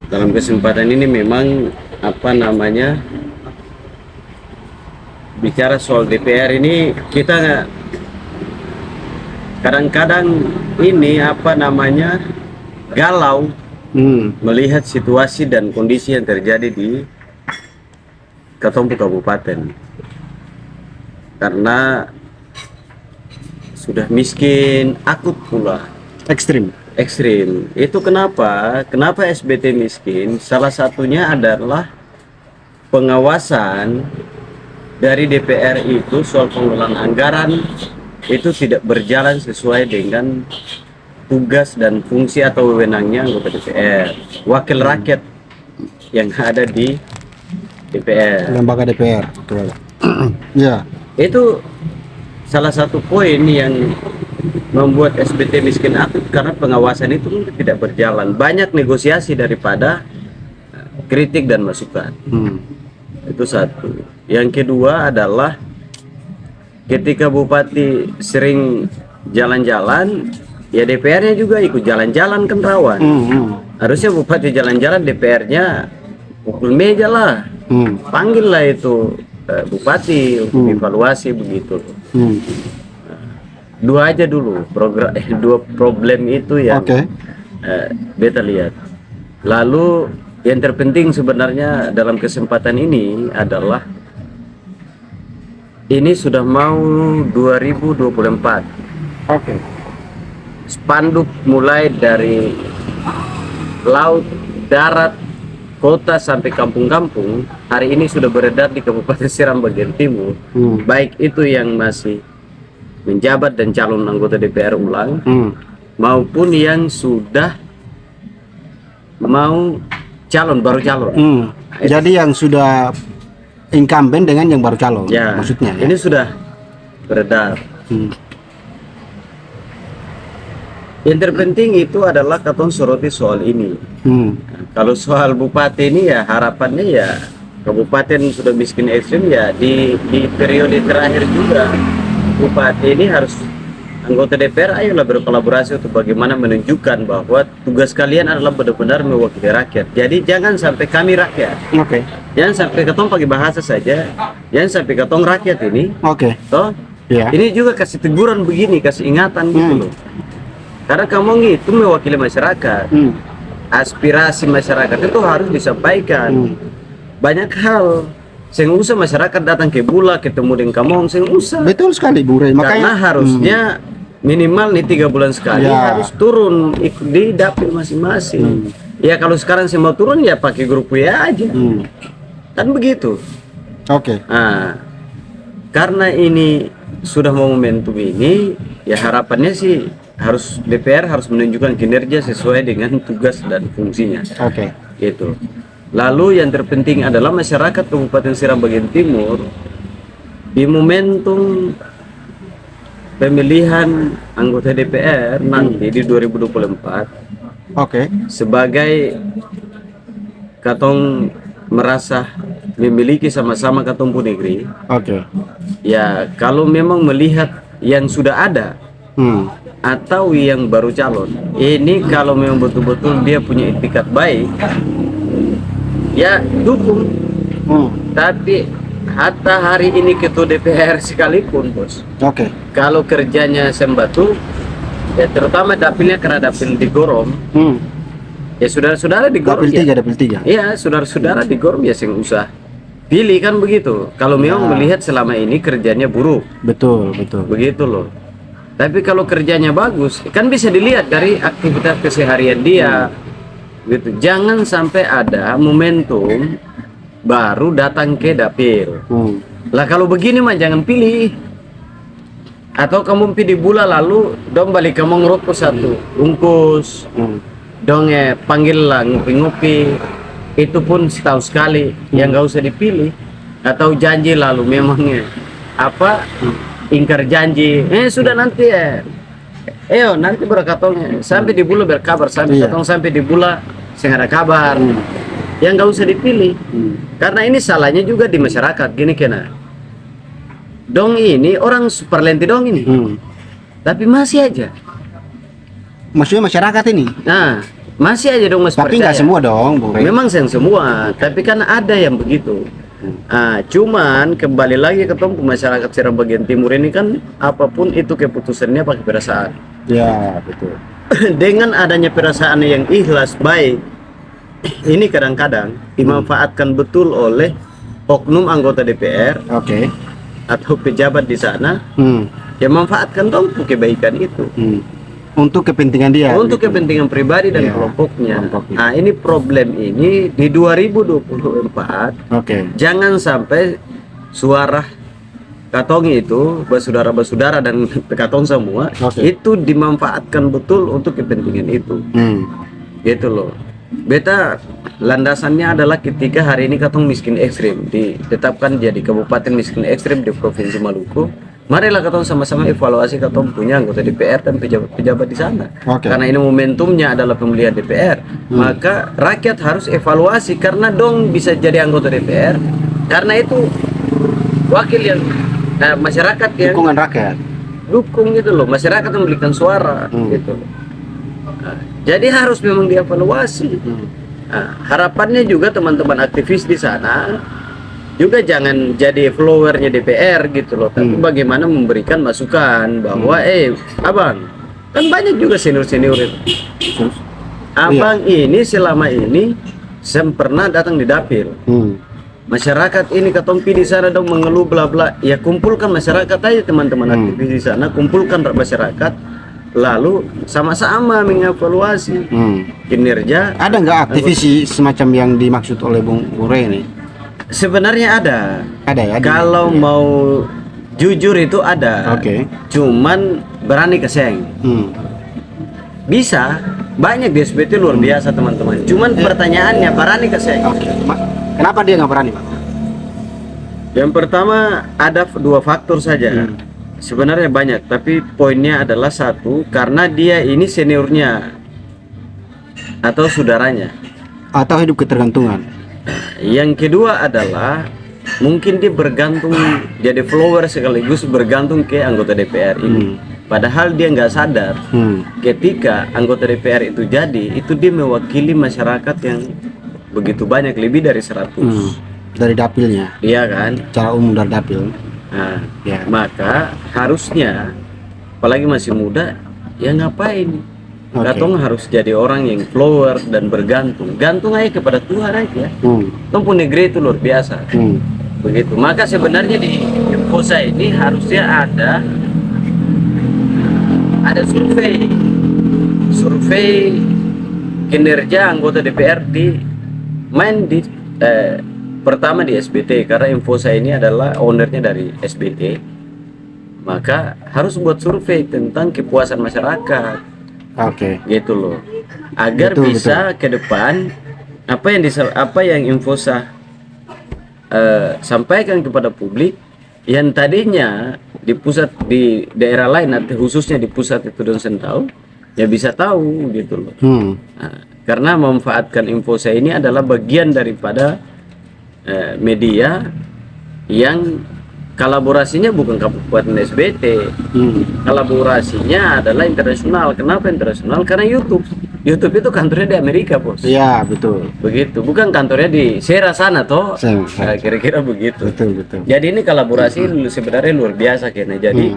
dalam kesempatan ini memang apa namanya, bicara soal DPR ini kita kadang-kadang ini apa namanya galau melihat situasi dan kondisi yang terjadi di Ketompo Kabupaten, karena sudah miskin akut pula Ekstrim. ekstrim. Itu kenapa SBT miskin? Salah satunya adalah pengawasan dari DPR itu soal pengelolaan anggaran itu tidak berjalan sesuai dengan tugas dan fungsi atau wewenangnya anggota DPR, wakil rakyat yang ada di DPR. Lembaga DPR. Betul. Ya. Itu salah satu poin yang membuat SBT miskin akut, karena pengawasan itu tidak berjalan. Banyak negosiasi daripada kritik dan masukan. Itu satu. Yang kedua adalah ketika bupati sering jalan-jalan, ya DPR-nya juga ikut jalan-jalan, kan rawan. Harusnya bupati jalan-jalan, DPR-nya pukul meja lah, panggil lah itu bupati untuk evaluasi begitu. Dua aja dulu program, dua problem itu yang beta lihat. Lalu yang terpenting sebenarnya dalam kesempatan ini adalah ini sudah mau 2024. Spanduk mulai dari laut, darat, kota sampai kampung-kampung hari ini sudah beredar di Kabupaten Seram bagian timur. Baik itu yang masih menjabat dan calon anggota DPR ulang, maupun yang sudah mau calon, baru calon. Jadi yang sudah incumbent dengan yang baru calon, Ya, maksudnya. ini sudah beredar. Yang terpenting itu adalah katong soroti soal ini. Kalau soal bupati ini ya harapannya ya kabupaten sudah miskin ekstrim, ya di periode terakhir juga bupati ini harus, anggota DPR ayolah berkolaborasi untuk bagaimana menunjukkan bahwa tugas kalian adalah benar-benar mewakili rakyat. Jadi jangan sampai kami rakyat, jangan sampai ketong pakai bahasa saja, jangan sampai ketong rakyat ini, toh ini juga kasih teguran begini, kasih ingatan gitu loh. Karena kamu itu mewakili masyarakat, aspirasi masyarakat itu harus disampaikan. Banyak hal sing usah masyarakat datang ke Bula ketemu dengan kamu, sing usah. Betul sekali Bung Rey. Karena harusnya minimal nih 3 bulan sekali harus turun ikut di dapil masing-masing. Ya kalau sekarang sih mau turun ya pakai grup WA aja, kan begitu. Nah, karena ini sudah mau momentum ini, ya harapannya sih harus DPR harus menunjukkan kinerja sesuai dengan tugas dan fungsinya. Gitu. Lalu yang terpenting adalah masyarakat Kabupaten Seram bagian timur di momentum pemilihan anggota DPR nanti di 2024. Sebagai katong merasa memiliki sama-sama Ketompo negeri. Ya kalau memang melihat yang sudah ada atau yang baru calon, ini kalau memang betul-betul dia punya itikat baik, ya dukung. Tapi hatta hari ini ketua DPR sekalipun bos, kalau kerjanya sembatu, ya terutama dapilnya karena dapil digorom, ya saudara-saudara digorom, dapil 3. Ya saudara-saudara digorom ya sing usah pilih, kan begitu. Kalau memang melihat selama ini kerjanya buruk, betul begitu loh. Tapi kalau kerjanya bagus, kan bisa dilihat dari aktivitas keseharian dia, gitu. Jangan sampai ada momentum baru datang ke dapil. Lah kalau begini mah jangan pilih. Atau kamu pilih Bula lalu dong balik kamu ngerokok satu bungkus, dong panggil lah ngopi-ngopi. Itu pun setahun sekali, yang nggak usah dipilih. Atau janji lalu memangnya apa? Ingkar janji, sudah nanti ya, nanti berkatongnya sampai di Bula berkabar, sampai katong sampai di Bula saya ada kabar. Yang nggak usah dipilih, karena ini salahnya juga di masyarakat. Gini kena, dong ini orang super lenti dong ini, tapi masih aja. Maksudnya masyarakat ini? Nah, masih aja dong Mas Tapi percaya. nggak semua dong, Bung Rey. Memang yang semua, tapi kan ada yang begitu. Cuman kembali lagi ketemu masyarakat Seram bagian timur ini kan apapun itu keputusannya pakai perasaan. Ya, betul. Dengan adanya perasaan yang ikhlas baik, ini kadang-kadang dimanfaatkan betul oleh oknum anggota DPR Oke. atau pejabat di sana Hmm. yang memanfaatkan dong kebaikan itu Untuk kepentingan dia. untuk gitu. kepentingan pribadi dan Iya, kelompoknya. kelompoknya. Nah, ini problem ini di 2024 Oke. jangan sampai suara Katongi itu bersaudara-bersaudara dan Katong semua Oke. itu dimanfaatkan betul untuk kepentingan itu. Gitu loh. Beta landasannya adalah ketika hari ini Katong miskin ekstrim ditetapkan jadi kabupaten miskin ekstrim di Provinsi Maluku. Marilah Katong sama-sama evaluasi Katong punya anggota DPR dan pejabat-pejabat di sana. Oke. Karena ini momentumnya adalah pemilihan DPR, maka rakyat harus evaluasi karena dong bisa jadi anggota DPR. Karena itu wakil yang masyarakat yang Dukungan rakyat. dukung gitu loh, masyarakat yang memberikan suara gitu. Nah, jadi harus memang dievaluasi. Harapannya juga teman-teman aktivis di sana juga jangan jadi followernya DPR gitu loh, tapi bagaimana memberikan masukan bahwa abang kan banyak juga senior-senior itu. Abang ini selama ini pernah datang di dapil. Masyarakat ini ketompi di sana dong mengeluh bla bla. Ya kumpulkan masyarakat aja teman-teman aktivis di sana, kumpulkan masyarakat, lalu sama-sama mengevaluasi kinerja. Ada nggak aktivis semacam yang dimaksud oleh Bung Rey ini? Sebenarnya ada. Ada ya. Kalau mau jujur itu ada. Oke. Cuman berani keseng. Bisa. Banyak di SBT luar biasa teman-teman. Cuman pertanyaannya berani keseng. Oke. Kenapa dia nggak berani, Pak? Yang pertama ada dua faktor saja. Sebenarnya banyak, tapi poinnya adalah satu, karena dia ini seniornya atau saudaranya. Atau hidup ketergantungan? Yang kedua adalah mungkin dia bergantung jadi follower sekaligus bergantung ke anggota DPR ini. Padahal dia nggak sadar ketika anggota DPR itu jadi, itu dia mewakili masyarakat yang begitu banyak, lebih dari 100. Dari dapilnya? Iya kan? Cara umum dari dapil. Nah, Ya. maka harusnya, apalagi masih muda, ya ngapain? Oke. Katong harus jadi orang yang follower dan bergantung. Gantung aja kepada Tuhan aja. Tong negeri itu luar biasa. Begitu. Maka sebenarnya di Posa ini harusnya ada survei kinerja anggota DPR pertama di SBT, karena Infosa ini adalah ownernya dari SBT, maka harus buat survei tentang kepuasan masyarakat. Oke. Gitu loh, agar Betul, bisa ke depan apa yang Infosa sampaikan kepada publik yang tadinya di pusat di daerah lain, khususnya di pusat itu dan Sentau, ya bisa tahu gitu loh. Nah, karena memanfaatkan Infosa ini adalah bagian daripada media yang kolaborasinya bukan Kabupaten SBT, kolaborasinya adalah internasional. Kenapa internasional? Karena YouTube itu kantornya di Amerika, bos. Iya, betul. Begitu, bukan kantornya di Sera sana toh. Saya- Kira-kira begitu. Betul. Jadi ini kolaborasi sebenarnya luar biasa kayaknya. Jadi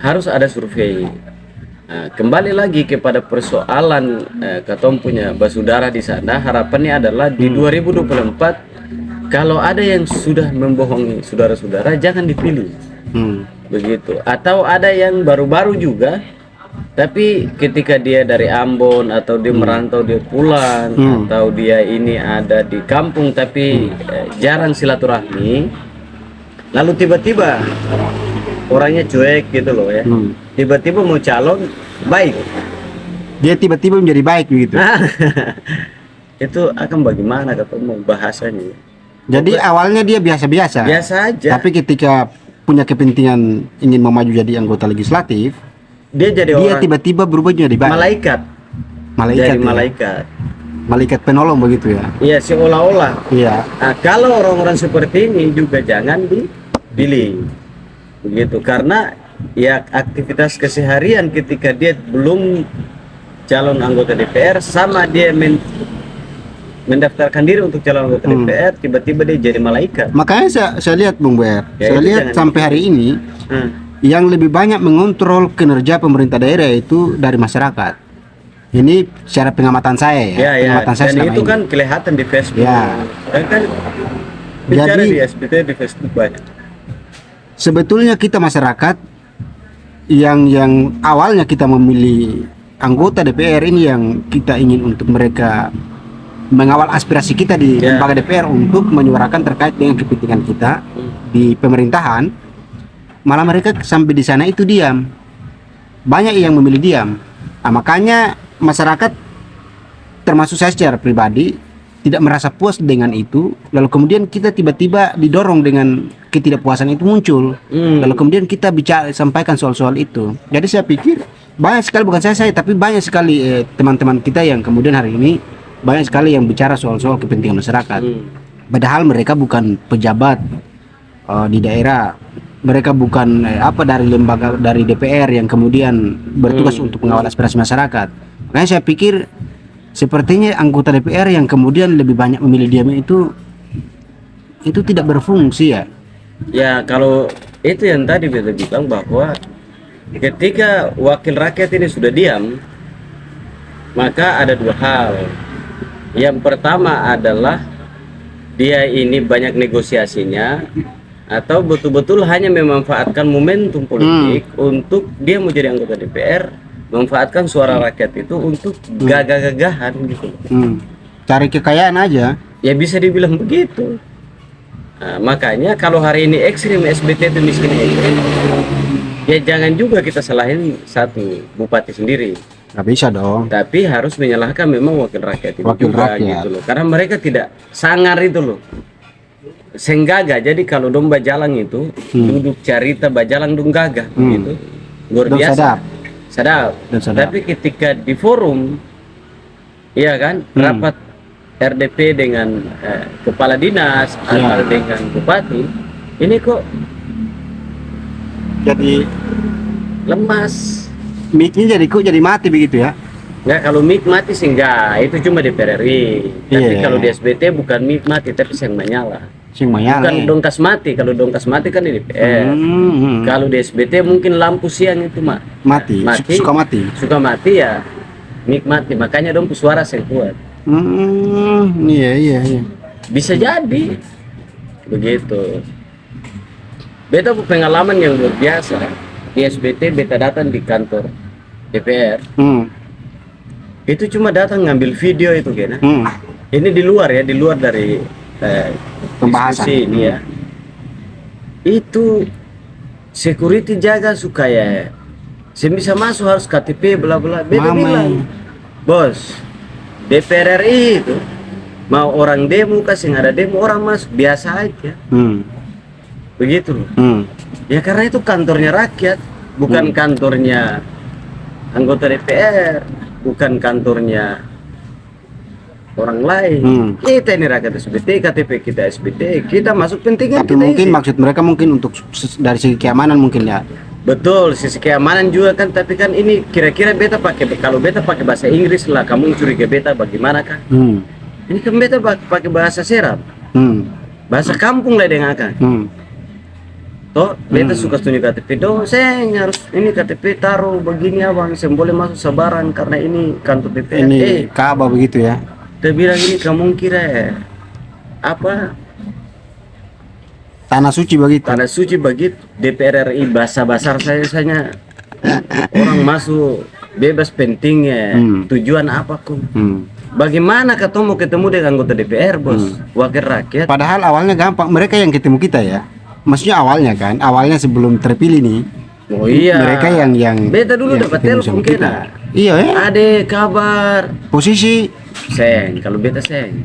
harus ada survei. Nah, kembali lagi kepada persoalan Katong punya basudara di sana. Harapannya adalah di 2024 kalau ada yang sudah membohongi saudara-saudara, jangan dipilih. Begitu. Atau ada yang baru-baru juga, tapi ketika dia dari Ambon atau dia merantau, dia pulang, atau dia ini ada di kampung tapi jarang silaturahmi, lalu tiba-tiba orangnya cuek gitu loh ya, tiba-tiba mau calon baik, Dia tiba-tiba menjadi baik begitu. itu akan bagaimana ketemu bahasanya? Jadi awalnya dia biasa-biasa. Biasa aja. Tapi ketika punya kepentingan ingin memaju jadi anggota legislatif, Dia jadi dia orang tiba-tiba berubah jadi baik. malaikat, Malaikat. jadi Ya? malaikat. Malaikat penolong begitu ya. Iya, seolah-olah. Iya. Nah, kalau orang-orang seperti ini juga jangan dipilih, begitu, karena ya aktivitas keseharian ketika dia belum calon anggota DPR sama dia mendaftarkan diri untuk calon anggota DPR, tiba-tiba dia jadi malaikat. Makanya saya lihat Bung Ber, Ya, saya itu lihat jangan sampai hari ini yang lebih banyak mengontrol kinerja pemerintah daerah itu dari masyarakat. Ini secara pengamatan saya ya, Ya, pengamatan saya dan selama itu ini. kan kelihatan di Facebook. Ya. Dan kan bicara Jadi- di SBT di Facebook banyak. Sebetulnya kita masyarakat yang awalnya kita memilih anggota DPR ini yang kita ingin untuk mereka mengawal aspirasi kita di Ya. lembaga DPR untuk menyuarakan terkait dengan kepentingan kita di pemerintahan, malah mereka sampai di sana itu diam. Banyak yang memilih diam. Nah, makanya masyarakat termasuk saya secara pribadi tidak merasa puas dengan itu, lalu kemudian kita tiba-tiba didorong dengan ketidakpuasan itu muncul, lalu kemudian kita bicara sampaikan soal-soal itu. Jadi saya pikir banyak sekali, bukan saya tapi banyak sekali teman-teman kita yang kemudian hari ini banyak sekali yang bicara soal-soal kepentingan masyarakat. Padahal mereka bukan pejabat di daerah, mereka bukan dari lembaga dari DPR yang kemudian bertugas untuk mengawal aspirasi masyarakat. Makanya saya pikir sepertinya anggota DPR yang kemudian lebih banyak memilih diam itu tidak berfungsi ya. Ya, kalau itu yang tadi beta bilang bahwa ketika wakil rakyat ini sudah diam, maka ada dua hal. Yang pertama adalah dia ini banyak negosiasinya, atau betul-betul hanya memanfaatkan momentum politik untuk dia mau jadi anggota DPR, memanfaatkan suara rakyat itu untuk gagah-gagahan gitu. Cari kekayaan aja. Ya bisa dibilang begitu. Nah, makanya kalau hari ini ekstrim SBT itu miskin ekstrim, ya jangan juga kita salahin satu bupati sendiri, Nggak bisa dong. tapi harus menyalahkan memang wakil rakyat itu Wakil juga rakyat. gitu loh. Karena mereka tidak sangar itu loh. Senggaga. Jadi kalau domba jalang itu duduk carita bajalang dong gagah gitu. Luar Dong biasa. Sadap. Dan sadap. Tapi ketika di forum, iya kan, rapat RDP dengan kepala dinas atau dengan bupati, ini kok Jadi lemas. mic-nya jadi mati begitu ya. Nggak, kalau mic mati sih enggak, itu cuma di PRRI. Tapi Iya. kalau di SBT bukan mic mati, tapi yang menyala. Sing menyala. Bukan dongkas mati. Kalau dongkas mati kan di DPR. Kalau di SBT mungkin lampu siang itu Mati. Suka mati. Suka mati ya, mic mati. Makanya dong suara yang kuat. Iya. Bisa jadi begitu. Beta punya pengalaman yang luar biasa di SBT. Beta datang di kantor DPR, itu cuma datang ngambil video itu kena. Ini di luar ya, di luar dari Pembahasan. diskusi ini ya. Itu security jaga supaya saya bisa masuk harus KTP bla bla. Beta Mama. bilang, bos, DPR RI itu mau orang demo kasih ada demo orang masuk biasa aja. Begitu loh. Ya karena itu kantornya rakyat, bukan kantornya anggota DPR, bukan kantornya orang lain. Kita ini rakyat SBT, KTP kita SBT, kita masuk pentingnya. Tapi kita mungkin isi. maksud mereka mungkin untuk dari segi keamanan mungkin ya. Betul, sisi keamanan juga kan, tapi kan ini kira-kira beta pakai, kalau beta pakai bahasa Inggris lah, kamu curiga beta bagaimana kan? Ini kan beta pakai bahasa Serap, bahasa kampung lah dengarkan. Toh, beta suka tunjuk KTP, dong, saya harus ini KTP taruh begini abang, saya boleh masuk sebarang karena ini kantor DPR. Ini Ka'bah begitu ya. Dia bilang ini kamu kira apa? Tanah suci begitu. Tanah suci begitu. DPR RI bahasa basar saya orang masuk bebas pentingnya tujuan apa kok? Bagaimana ketemu dengan anggota DPR bos, wakil rakyat? Padahal awalnya gampang, mereka yang ketemu kita ya. Maksudnya awalnya kan, awalnya sebelum terpilih nih. Oh iya. Mereka yang beta dulu yang dapat ketemu telepon sama kita. kita. Iya ya. Ade kabar. Posisi Seng, kalau beta seng.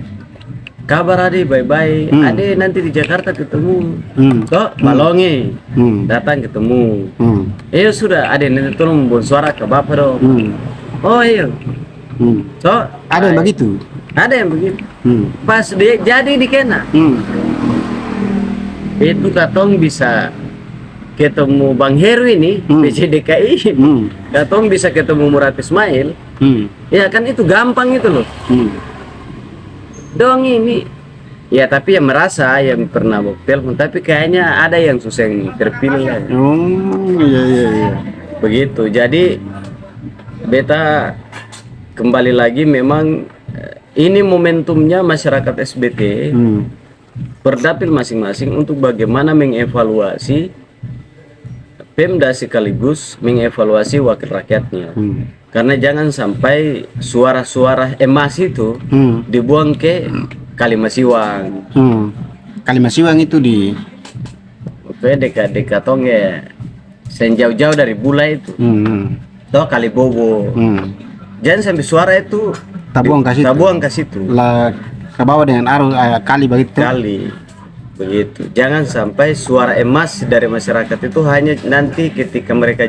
Kabar ade bye-bye. Ade nanti di Jakarta ketemu. Kok Balonge. Datang ketemu. Iya sudah, ade nanti tolong membuat suara ke bapak dong. Oh iya. Kok ada yang begitu. ada yang begitu. Pas dia jadi di kena. Itu katong bisa ketemu Bang Heru ini, PCDKI. Katong bisa ketemu Murad Ismail. Ya kan itu gampang itu loh. Dong ini. Ya tapi yang merasa yang pernah telepon, tapi kayaknya ada yang susah yang terpilih lah. Oh, iya. Begitu. Jadi beta kembali lagi memang ini momentumnya masyarakat SBT berdapil masing-masing untuk bagaimana mengevaluasi Pemda sekaligus mengevaluasi wakil rakyatnya. Karena jangan sampai suara-suara emas itu dibuang ke Kalimasiwang. Kalimasiwang itu di dekat-dekat tong ya, jauh-jauh dari Bulai itu. Toh Kalibobo. Jangan sampai suara itu tabuang ke situ. Lah ke bawah dengan arus kali begitu. Kali. Begitu. Jangan sampai suara emas dari masyarakat itu hanya nanti ketika mereka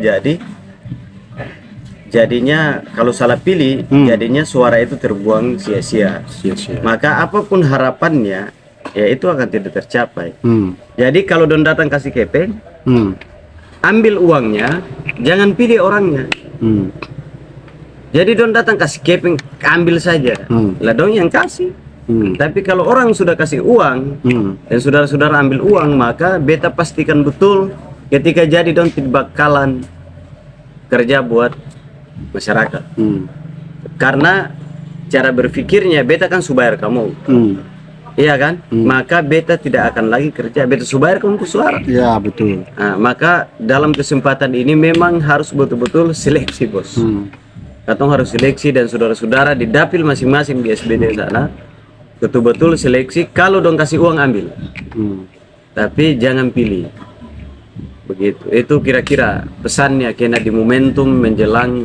jadinya kalau salah pilih jadinya suara itu terbuang sia-sia. Maka apapun harapannya ya itu akan tidak tercapai. Jadi kalau don datang kasih kepeng, ambil uangnya, jangan pilih orangnya. Jadi don datang kasih kepeng, ambil saja. Lah dong yang kasih. Tapi kalau orang sudah kasih uang dan saudara-saudara ambil uang, maka beta pastikan betul ketika jadi don tidak bakalan kerja buat masyarakat. Karena cara berpikirnya beta kan subayar kamu. Iya kan? Maka beta tidak akan lagi kerja, beta subayar kamu untuk suara. Ya betul. Nah, maka dalam kesempatan ini memang harus betul-betul seleksi, bos. Katong harus seleksi dan saudara-saudara di dapil masing-masing di SBT sana betul-betul seleksi. Kalau dong kasih uang ambil, tapi jangan pilih. Begitu. Itu kira-kira pesannya kena di momentum menjelang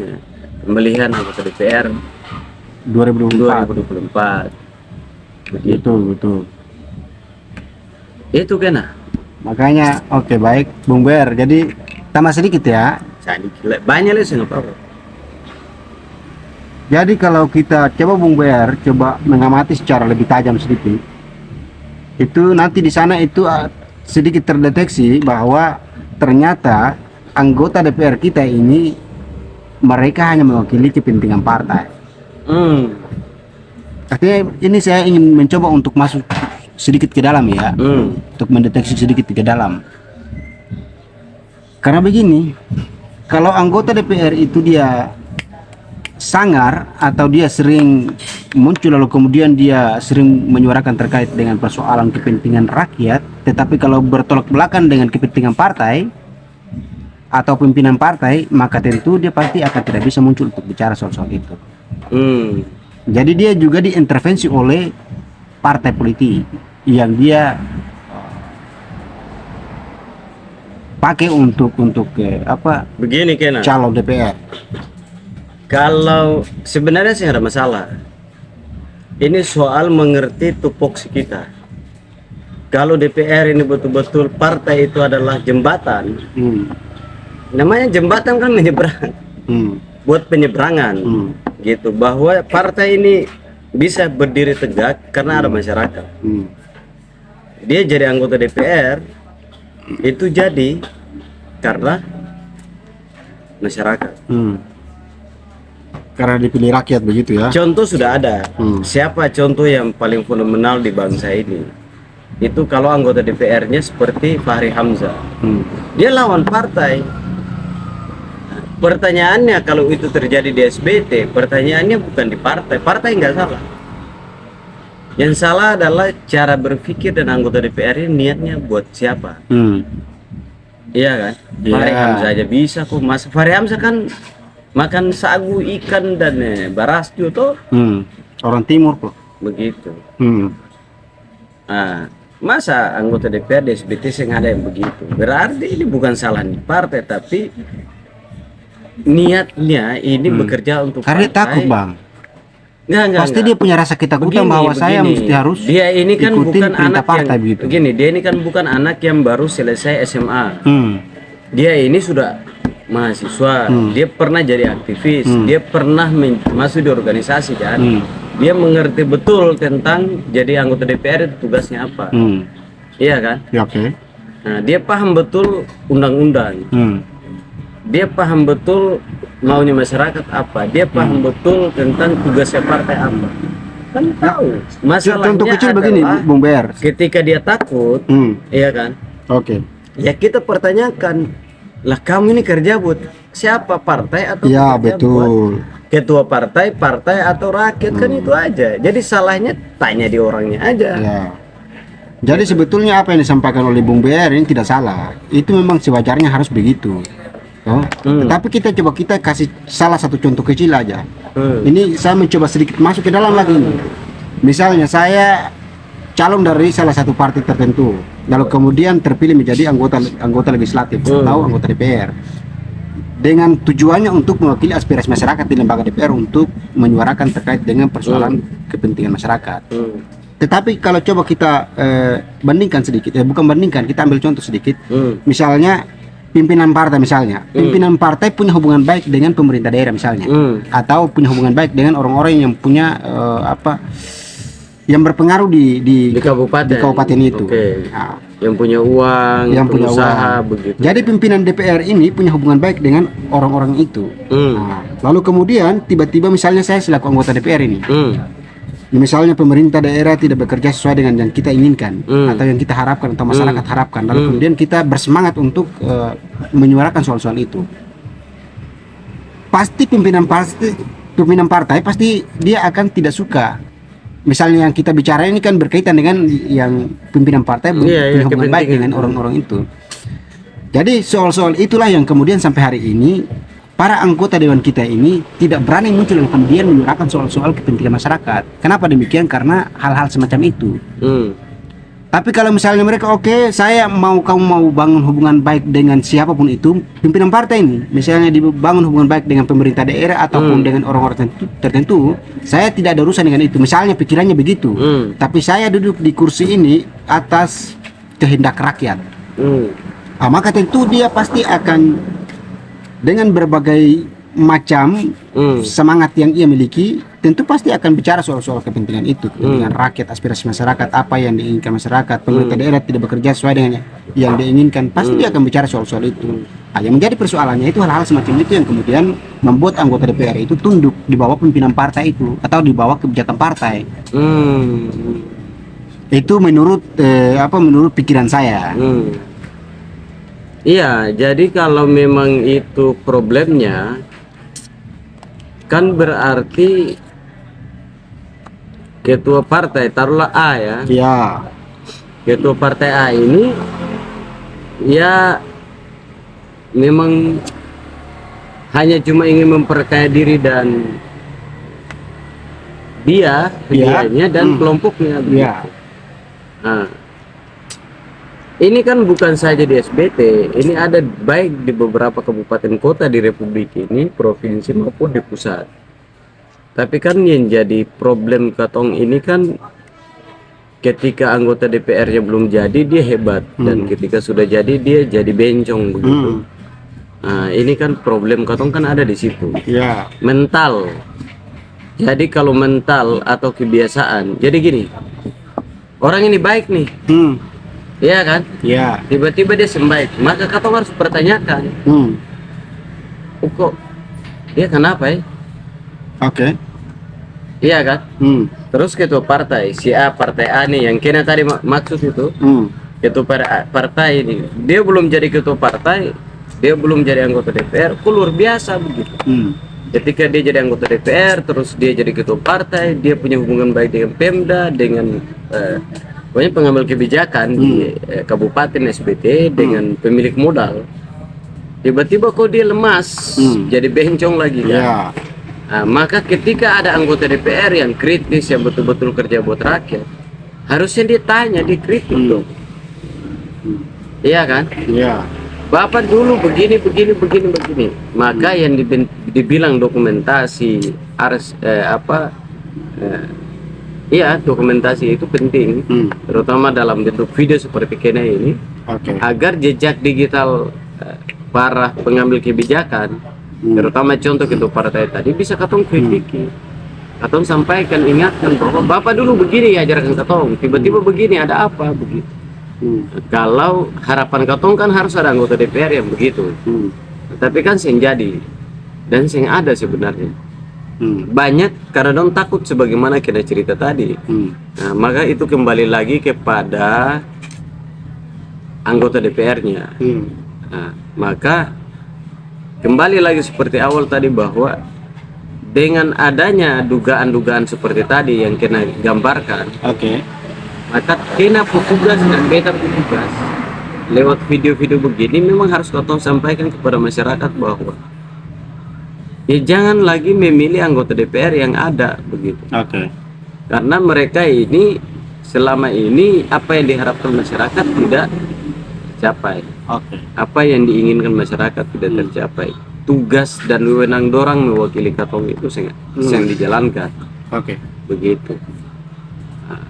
pemilihan anggota DPR 2024. Begitu. Betul. Itu kena. Makanya oke, baik Bung Ber. Jadi tambah sedikit ya. Banyak lah nggak apa-apa. Jadi kalau kita coba Bung Ber coba mengamati secara lebih tajam sedikit, itu nanti di sana itu sedikit terdeteksi bahwa ternyata anggota DPR kita ini mereka hanya mewakili kepentingan partai. Artinya ini saya ingin mencoba untuk masuk sedikit ke dalam ya, untuk mendeteksi sedikit ke dalam. Karena begini, kalau anggota DPR itu dia sangar atau dia sering muncul lalu kemudian dia sering menyuarakan terkait dengan persoalan kepentingan rakyat, tetapi kalau bertolak belakang dengan kepentingan partai atau pimpinan partai, maka tentu dia pasti akan tidak bisa muncul untuk bicara soal-soal itu. Jadi dia juga diintervensi oleh partai politik yang dia pakai untuk Begini kena. calon DPR. Kalau sebenarnya sih ada masalah. Ini soal mengerti tupoksi kita. Kalau DPR ini betul-betul partai itu adalah jembatan. Namanya jembatan kan menyeberang. Buat penyeberangan. Gitu. Bahwa partai ini bisa berdiri tegak karena ada masyarakat. Dia jadi anggota DPR itu jadi karena masyarakat. Karena dipilih rakyat begitu ya. Contoh sudah ada. Siapa contoh yang paling fenomenal di bangsa ini? Itu kalau anggota DPR-nya seperti Fahri Hamzah. Dia lawan partai. Pertanyaannya kalau itu terjadi di SBT, pertanyaannya bukan di partai. Partai nggak salah. Yang salah adalah cara berpikir dan anggota DPR ini niatnya buat siapa? Iya kan? Fahri Hamzah aja bisa kok. Mas Fahri Hamzah kan makan sagu, ikan dan baras juga. Orang timur kok. Begitu. Nah, masa anggota DPR di SBT ada yang begitu? Berarti ini bukan salah nih partai, tapi niatnya ini bekerja untuk karena dia takut bang. Pasti dia punya rasa ketakutan bahwa saya mesti harus dia ini kan bukan anak partai yang begitu. Begini, dia ini kan bukan anak yang baru selesai SMA. Dia ini sudah mahasiswa, dia pernah jadi aktivis, dia pernah masuk di organisasi kan. Dia mengerti betul tentang jadi anggota DPR itu tugasnya apa. Iya kan? Ya, oke. Nah, dia paham betul undang-undang. dia paham betul maunya masyarakat apa, dia paham betul tentang tugasnya partai apa, kan tahu. Masalahnya Contoh kecil begini, adalah Bung Ber. ketika dia takut, iya kan, Oke. ya kita pertanyakan, lah kamu ini kerja buat siapa, partai atau Ya, kerja buat betul. ketua partai, partai atau rakyat, kan itu aja. Jadi salahnya tanya di orangnya aja. Ya. Jadi sebetulnya apa yang disampaikan oleh Bung BR ini tidak salah. Itu memang sewajarnya harus begitu. Oh. Tetapi kita kasih salah satu contoh kecil aja. Ini saya mencoba sedikit masuk ke dalam lagi ini. Misalnya saya calon dari salah satu partai tertentu, lalu kemudian terpilih menjadi anggota legislatif atau anggota DPR. Dengan tujuannya untuk mewakili aspirasi masyarakat di lembaga DPR untuk menyuarakan terkait dengan persoalan kepentingan masyarakat. Tetapi kalau coba kita bandingkan sedikit, bukan bandingkan, kita ambil contoh sedikit. Misalnya pimpinan partai punya hubungan baik dengan pemerintah daerah misalnya, atau punya hubungan baik dengan orang-orang yang punya yang berpengaruh di kabupaten itu. Nah, yang punya uang, yang punya usaha begitu. Jadi pimpinan DPR ini punya hubungan baik dengan orang-orang itu. Nah, lalu kemudian tiba-tiba misalnya saya selaku anggota DPR ini, misalnya pemerintah daerah tidak bekerja sesuai dengan yang kita inginkan atau yang kita harapkan atau masyarakat harapkan, lalu kemudian kita bersemangat untuk menyuarakan soal-soal itu. Pasti pimpinan partai pasti dia akan tidak suka. Misalnya yang kita bicara ini kan berkaitan dengan yang pimpinan partai punya hubungan baik dengan orang-orang itu. Jadi soal-soal itulah yang kemudian sampai hari ini para anggota dewan kita ini tidak berani muncul dan kemudian menyuarakan soal-soal kepentingan masyarakat. Kenapa demikian? Karena hal-hal semacam itu. Tapi kalau misalnya mereka kamu mau bangun hubungan baik dengan siapapun itu, pimpinan partai ini, misalnya dibangun hubungan baik dengan pemerintah daerah ataupun dengan orang-orang tertentu, saya tidak ada urusan dengan itu. Misalnya pikirannya begitu. Tapi saya duduk di kursi ini atas kehendak rakyat. Maka tentu dia pasti akan dengan berbagai macam semangat yang ia miliki, tentu pasti akan bicara soal-soal kepentingan itu, kepentingan rakyat, aspirasi masyarakat, apa yang diinginkan masyarakat. Pemerintah daerah tidak bekerja sesuai dengan yang diinginkan, pasti dia akan bicara soal-soal itu. Yang menjadi persoalannya itu hal-hal semacam itu yang kemudian membuat anggota DPR itu tunduk di bawah pimpinan partai itu atau di bawah kebijakan partai. Itu menurut menurut pikiran saya. Iya, jadi kalau memang itu problemnya, kan berarti ketua partai, taruhlah A ya. Iya. Ketua partai A ini ya memang hanya cuma ingin memperkaya diri dan dianya dan kelompoknya. Iya. Nah, ini kan bukan saja di SBT, ini ada baik di beberapa kabupaten kota di Republik ini, provinsi maupun di pusat. Tapi kan yang jadi problem katong ini kan ketika anggota DPR-nya belum jadi dia hebat, dan ketika sudah jadi dia jadi bencong begitu. Nah, ini kan problem katong kan ada di situ. Iya. Mental. Jadi kalau mental atau kebiasaan, jadi gini, orang ini baik nih. Iya kan? Iya. Tiba-tiba dia sembaik, maka katong harus pertanyakan, kok dia kenapa ya? Oke. Iya kan? Terus ketua partai, si A, partai A nih, yang kena tadi maksud itu, ketua partai ini, dia belum jadi ketua partai, dia belum jadi anggota DPR, luar biasa begitu. Ketika dia jadi anggota DPR, terus dia jadi ketua partai, dia punya hubungan baik dengan Pemda, dengan pokoknya pengambil kebijakan di kabupaten SBT dengan pemilik modal. Tiba-tiba kok dia lemas, jadi bencong lagi kan? Iya. Nah, maka ketika ada anggota DPR yang kritis, yang betul-betul kerja buat rakyat, harusnya dia tanya, dikritik dong. Iya kan? Iya. Bapak dulu begini. Maka yang dibilang dokumentasi harus iya, dokumentasi itu penting, terutama dalam bentuk video seperti kena ini, agar jejak digital para pengambil kebijakan, terutama contoh ketua partai tadi, bisa katong kritiki, katong sampaikan, ingatkan bahwa bapak dulu begini ya ajarkan katong, tiba-tiba begini, ada apa begitu. Kalau harapan katong kan harus ada anggota DPR yang begitu. tapi kan sing jadi dan sing ada sebenarnya banyak karena dong takut sebagaimana kita cerita tadi. Nah, maka itu kembali lagi kepada anggota DPR-nya. Nah, maka kembali lagi seperti awal tadi bahwa dengan adanya dugaan-dugaan seperti tadi yang kena gambarkan, maka kena petugas dan beta petugas lewat video-video begini memang harus kau sampaikan kepada masyarakat bahwa ya jangan lagi memilih anggota DPR yang ada begitu. Karena mereka ini selama ini apa yang diharapkan masyarakat tidak tercapai. Apa yang diinginkan masyarakat tidak tercapai. Tugas dan wewenang dorang mewakili katong itu yang dijalankan. Begitu. Nah,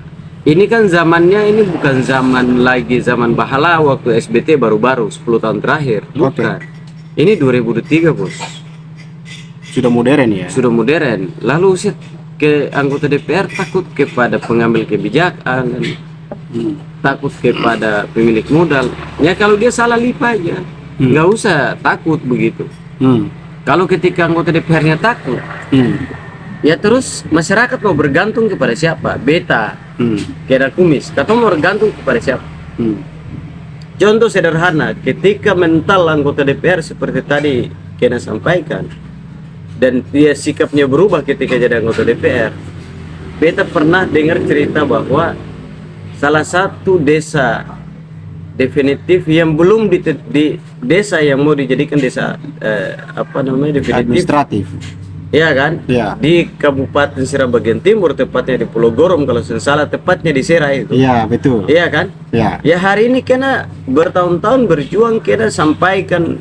ini kan zamannya ini bukan zaman lagi zaman bahala waktu SBT baru-baru 10 tahun terakhir. Bukan. Ini 2003 bos. Sudah modern ya. Sudah modern. Lalu ke anggota DPR takut kepada pengambil kebijakan, takut kepada pemilik modal. Ya kalau dia salah lipa aja, nggak usah takut begitu. Kalau ketika anggota DPR-nya takut, ya terus masyarakat mau bergantung kepada siapa? Beta, kira kumis. Kata mau bergantung kepada siapa? Contoh sederhana, ketika mental anggota DPR seperti tadi kena sampaikan, dan dia sikapnya berubah ketika jadi anggota DPR. Beta pernah dengar cerita bahwa salah satu desa definitif yang belum di desa yang mau dijadikan desa definitif administratif. Iya kan? Ya. Di Kabupaten Sera bagian timur, tepatnya di Pulau Gorom kalau tidak salah, tepatnya di Sera itu. Iya, betul. Iya kan? Ya. Ya hari ini kena bertahun-tahun berjuang, kena sampaikan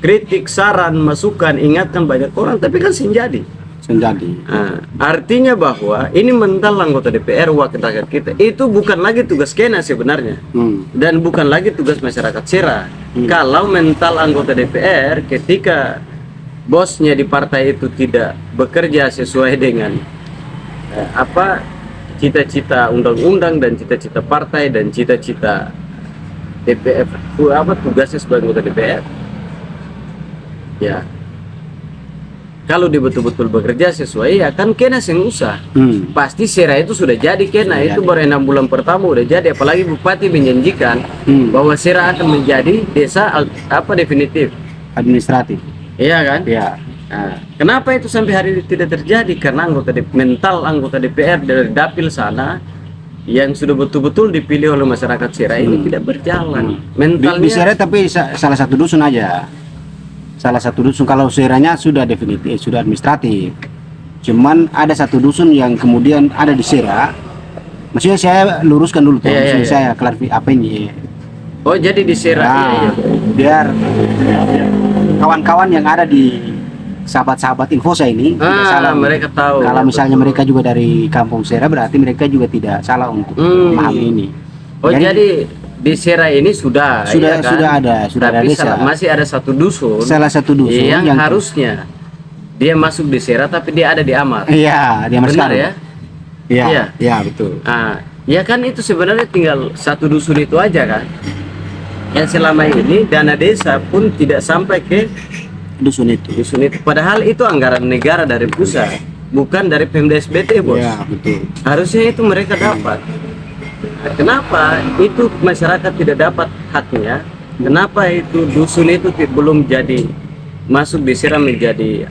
kritik, saran, masukan, ingatkan banyak orang, tapi kan senjadi. Nah, artinya bahwa ini mental anggota DPR wakil rakyat kita itu bukan lagi tugas kena sebenarnya, dan bukan lagi tugas masyarakat Sera. Kalau mental anggota DPR ketika bosnya di partai itu tidak bekerja sesuai dengan cita-cita undang-undang dan cita-cita partai dan cita-cita DPR, tugasnya sebagai anggota DPR. Ya, kalau dia betul-betul bekerja sesuai, ya kan kena sing usah. Pasti Sera itu sudah jadi kena, itu baru 6 bulan pertama udah jadi. Apalagi Bupati menjanjikan bahwa Sera akan menjadi desa definitif administratif. Iya kan? Iya. Nah, kenapa itu sampai hari ini tidak terjadi? Karena mental anggota DPR dari dapil sana yang sudah betul-betul dipilih oleh masyarakat Sera ini tidak berjalan. Mentalnya Di Sera tapi salah satu dusun aja. Salah satu dusun, kalau Seranya sudah definitif, sudah administratif. Cuman ada satu dusun yang kemudian ada di Sera. Maksudnya saya luruskan dulu tuh, saya klarifikasi apa ini. Oh, jadi di Sera. Nah, biar kawan-kawan yang ada di sahabat-sahabat Infosa ini tidak salah. Mereka tahu. Kalau misalnya mereka juga dari kampung Sera, berarti mereka juga tidak salah untuk memahami ini. Oh, jadi di Sera ini sudah ya kan? sudah ada desa. Masih ada satu dusun. Salah satu dusun yang harusnya dia masuk di Sera tapi dia ada di Amar. Iya, di Amar benar sekarang. Ya? Iya, betul. Ya kan itu sebenarnya tinggal satu dusun itu aja kan. Yang selama ini dana desa pun tidak sampai ke dusun itu. Padahal itu anggaran negara dari pusat, bukan dari Pemda SBT, bos. Iya, betul. Harusnya itu mereka dapat. Kenapa itu masyarakat tidak dapat haknya? Kenapa itu dusun itu belum jadi masuk di Sera menjadi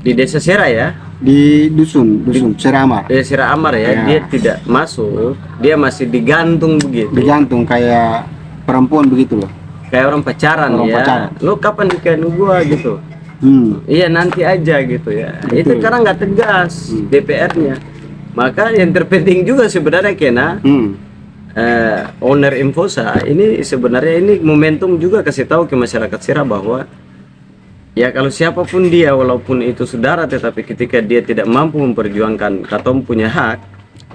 di desa Sera ya? Di dusun Sera Amar. Sera Amar ya, dia tidak masuk, dia masih digantung begitu. Digantung kayak perempuan begitu loh. Kayak orang pacaran ya. Lo kapan nikahin gua gitu? Iya nanti aja gitu ya. Betul. Itu karena nggak tegas DPR-nya. Maka yang terpenting juga sebenarnya kena owner Infosa ini sebenarnya ini momentum juga kasih tahu ke masyarakat Sera bahwa ya kalau siapapun dia walaupun itu saudara tetapi ketika dia tidak mampu memperjuangkan katom punya hak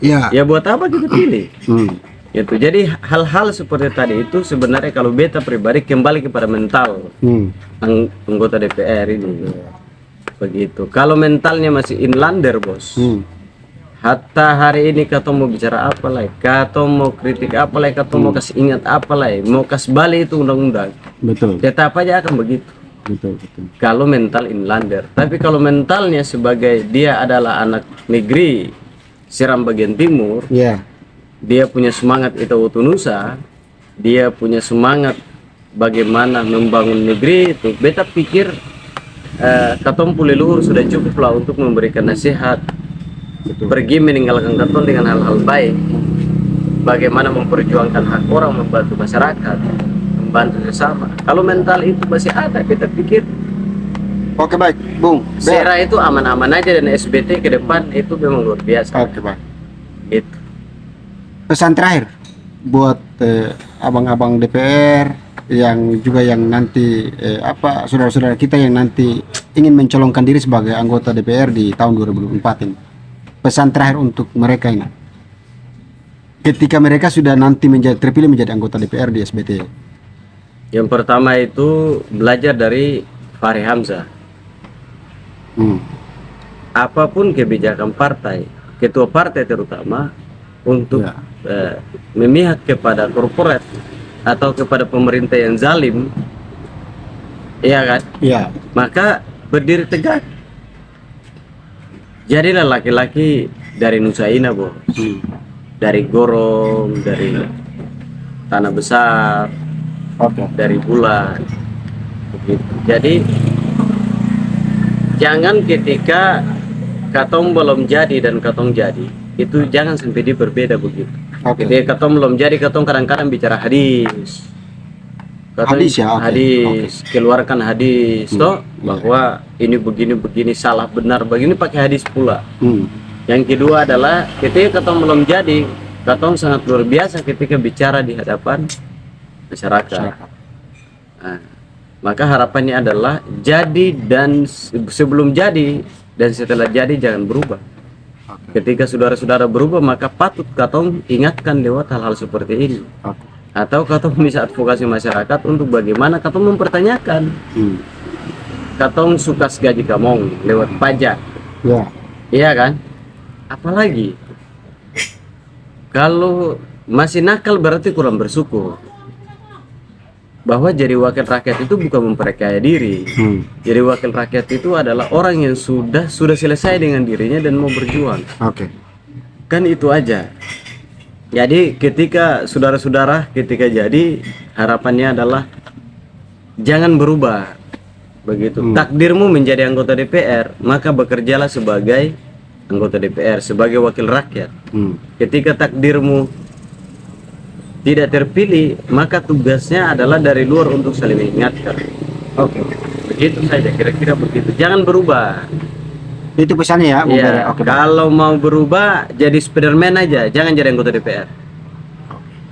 ya buat apa kita pilih itu. Jadi hal-hal seperti tadi itu sebenarnya kalau beta pribadi kembali kepada mental anggota DPR ini begitu. Kalau mentalnya masih inlander bos, hatta hari ini katong mau bicara apa lah, katong mau kritik apa lah, katong mau kasih ingat apa lah, mau kasih balik itu undang-undang, Betul. tetap aja akan begitu. Betul, betul. Kalau mental inlander, tapi kalau mentalnya sebagai dia adalah anak negeri Seram bagian timur, Iya. dia punya semangat itu Nusa, dia punya semangat bagaimana membangun negeri itu. Beta pikir katong pule luhur sudah cukup lah untuk memberikan nasihat, pergi meninggalkan katong dengan hal-hal baik, bagaimana memperjuangkan hak orang, membantu masyarakat, membantu sesama. Kalau mental itu masih ada, kita pikir Oke, baik, Bung. Sera itu aman-aman aja, dan SBT ke depan itu memang luar biasa. Oke, baik. Gitu. Pesan terakhir buat abang-abang DPR yang juga yang nanti saudara-saudara kita yang nanti ingin mencalonkan diri sebagai anggota DPR di tahun 2024 ini. Pesan terakhir untuk mereka ini. Ketika mereka sudah nanti terpilih menjadi anggota DPR di SBT. Yang pertama itu belajar dari Fahri Hamzah. Apapun kebijakan partai, ketua partai terutama, untuk memihak kepada korporat atau kepada pemerintah yang zalim, iya kan? Iya. Maka berdiri tegak. Jadilah laki-laki dari Nusaina, bos. Dari Gorong, dari Tanah Besar, dari Bulan. Begitu. Jadi jangan ketika katong belum jadi dan katong jadi, itu jangan sampai dia berbeda begitu. Ketika katong belum jadi, katong kadang-kadang bicara hadis. Katong Hadis ya, hadis, keluarkan hadis, toh bahwa ini begini salah benar begini, pakai hadis pula. Yang kedua adalah ketika katong belum jadi, katong sangat luar biasa ketika bicara di hadapan masyarakat. Nah, maka harapannya adalah jadi, dan sebelum jadi dan setelah jadi jangan berubah. Ketika saudara-saudara berubah, maka patut katong ingatkan lewat hal-hal seperti ini. Atau katong bisa advokasi masyarakat untuk bagaimana katong mempertanyakan. Katong suka gaji kamong lewat pajak. Iya kan? Apalagi kalau masih nakal berarti kurang bersyukur. Bahwa jadi wakil rakyat itu bukan memperkaya diri. Jadi wakil rakyat itu adalah orang yang sudah selesai dengan dirinya dan mau berjuang. Kan itu aja. Jadi ketika saudara-saudara ketika jadi, harapannya adalah jangan berubah. Begitu. Takdirmu menjadi anggota DPR, maka bekerjalah sebagai anggota DPR, sebagai wakil rakyat. Ketika takdirmu tidak terpilih, maka tugasnya adalah dari luar untuk saling mengingatkan. Begitu saja, kira-kira begitu. Jangan berubah. Itu pesannya ya, Bung Ya, Bere. kalau mau berubah jadi Spiderman aja, jangan jadi anggota DPR.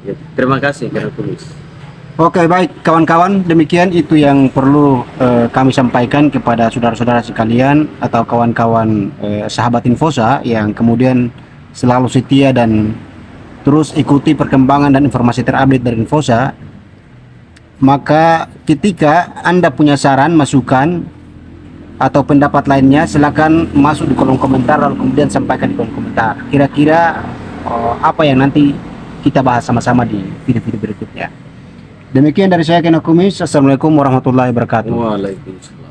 Gitu. Terima kasih karena tulis. Oke, baik kawan-kawan, demikian itu yang perlu kami sampaikan kepada saudara-saudara sekalian atau kawan-kawan sahabat Infosa yang kemudian selalu setia dan terus ikuti perkembangan dan informasi terupdate dari Infosa. Maka ketika Anda punya saran, masukan atau pendapat lainnya, silakan masuk di kolom komentar lalu kemudian sampaikan di kolom komentar. Kira-kira apa yang nanti kita bahas sama-sama di video-video berikutnya. Demikian dari saya Keno Kumis. Assalamualaikum warahmatullahi wabarakatuh. Waalaikumsalam.